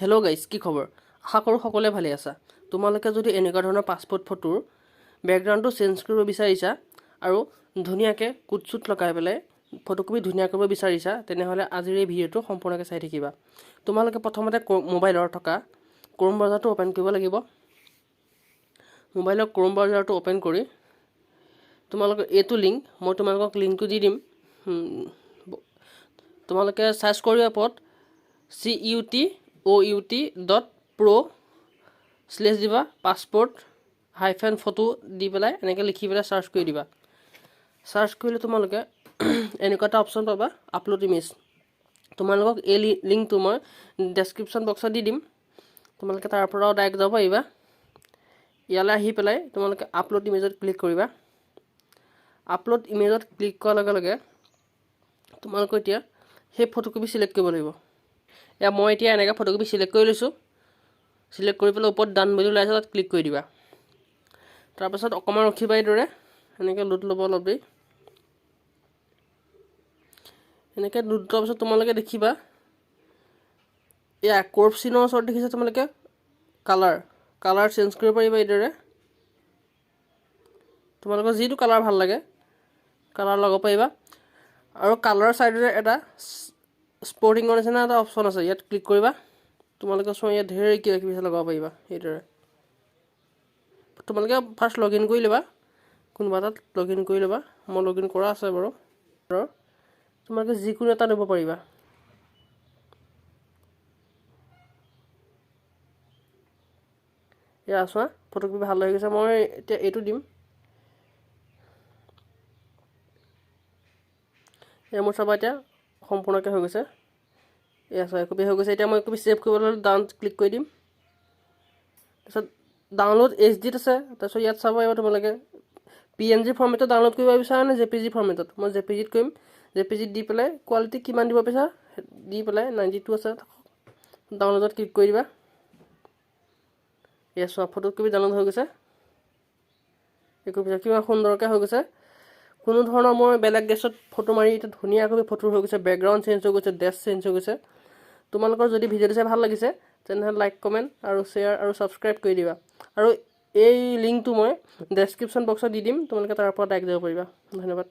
Hello' guys, কি খবৰ? আশা কৰোঁ সকলোৱে ভালে আছা। তোমালোকে যদি এনেকুৱা ধৰণৰ পাছপোৰ্ট ফটোৰ বেকগ্ৰাউণ্ডটো চেঞ্জ কৰিব বিচাৰিছা আৰু ধুনীয়াকৈ কুট চুট লগাই পেলাই ফটোকপি ধুনীয়া কৰিব বিচাৰিছা, তেনেহ'লে আজিৰ এই ভিডিঅ'টো সম্পূৰ্ণকৈ চাই থাকিবা। তোমালোকে প্ৰথমতে মোবাইলৰ থকা ক্ৰোম ব্ৰাউজাৰটো অ'পেন কৰিব লাগিব। মোবাইলৰ ক্ৰোম ব্ৰাউজাৰটো অ'পেন কৰি তোমালোকে এইটো লিংক, মই তোমালোকক লিংকটো দি দিম। তোমালোকে চাৰ্চ কৰিব এপত CUTOUT.pro/ দিবা, passport-photo দি পেলাই এনেকৈ লিখি পেলাই চাৰ্চ কৰি দিবা। চাৰ্চ কৰিলে তোমালোকে এনেকুৱা এটা অপশ্যন পাবা, আপলোড ইমেজ। তোমালোকক এই লিংকটো মই ডেছক্ৰিপশ্যন বক্সত দি দিম। তোমালোকে তাৰ পৰাও ডাইৰেক্ট যাব পাৰিবা। ইয়ালৈ আহি পেলাই তোমালোকে আপলোড ইমেজত ক্লিক কৰিবা। আপলোড ইমেজত ক্লিক কৰাৰ লগে লগে তোমালোকে এতিয়া সেই ফটোকপি চিলেক্ট কৰিব লাগিব। মই এতিয়া এনেকৈ ফটোকপি চিলেক্ট কৰি লৈছোঁ। চিলেক্ট কৰি পেলাই ওপৰত ডান বুলি ওলাইছে, তাত ক্লিক কৰি দিবা। তাৰপাছত অকণমান ৰখিবা, এইদৰে এনেকৈ লোড ল'ব অলপ দেৰি। এনেকৈ লোড লোৱাৰ পাছত তোমালোকে দেখিবা এয়া কৰ্ভ চিনৰ ওচৰত দেখিছা তোমালোকে কালাৰ চেঞ্জ কৰিব পাৰিবা। এইদৰে তোমালোকৰ যিটো কালাৰ ভাল লাগে কালাৰ লগাব পাৰিবা। আৰু কালাৰ ছাইডৰে এটা স্পৰ্টিঙৰ নিচিনা এটা অপশ্যন আছে, ইয়াত ক্লিক কৰিবা। তোমালোকে চোৱা, ইয়াত ঢেৰ কিবা কিবি লগাব পাৰিবা। এইদৰে তোমালোকে ফাৰ্ষ্ট লগ ইন কৰি ল'বা, কোনোবা এটাত লগ ইন কৰি ল'বা। মই লগ ইন কৰা আছে বাৰু। তোমালোকে যিকোনো এটা দিব পাৰিবা। এয়া চোৱা, ফটোকপি ভাল হৈ গৈছে। মই এতিয়া এইটো দিম। এয়া মোৰ চাবা এতিয়া সম্পূৰ্ণকৈ হৈ গৈছে। এয়া চোৱা, একপি হৈ গৈছে। এতিয়া মই একপি ছেভ কৰিবলৈ ডাউন ক্লিক কৰি দিম। তাৰপিছত ডাউনলোড HD আছে। তাৰপিছত ইয়াত চাব পাৰিবা তোমালোকে PNG ফৰ্মেটত ডাউনলোড কৰিব বিচাৰা নে JPG ফৰ্মেটত। মই JPGত কৰিম। JPGত দি পেলাই কোৱালিটি কিমান দিব বিচাৰা দি পেলাই 92 আছে, ডাউনলোডত ক্লিক কৰি দিবা। এয়া চোৱা, ফটোকপি ডাউনলোড হৈ গৈছে। একপি কিমান সুন্দৰকৈ হৈ গৈছে। কোনো ধৰণৰ মই বেলেগ ড্ৰেছত ফটো মাৰি এতিয়া ধুনীয়াকৈ ফটো হৈ গৈছে। বেকগ্ৰাউণ্ড চেঞ্জ হৈ গৈছে, ড্ৰেছ চেঞ্জ হৈ গৈছে। তোমালোকৰ যদি ভিডিঅ'টো চাই ভাল লাগিছে তেনেহ'লে লাইক, কমেণ্ট আৰু শ্বেয়াৰ আৰু ছাবস্ক্ৰাইব কৰি দিবা। আৰু এই লিংকটো মই ডেছক্ৰিপশ্যন বক্সত দি দিম, তোমালোকে তাৰ পৰা ডাইৰেক্ট যাব পাৰিবা। ধন্যবাদ।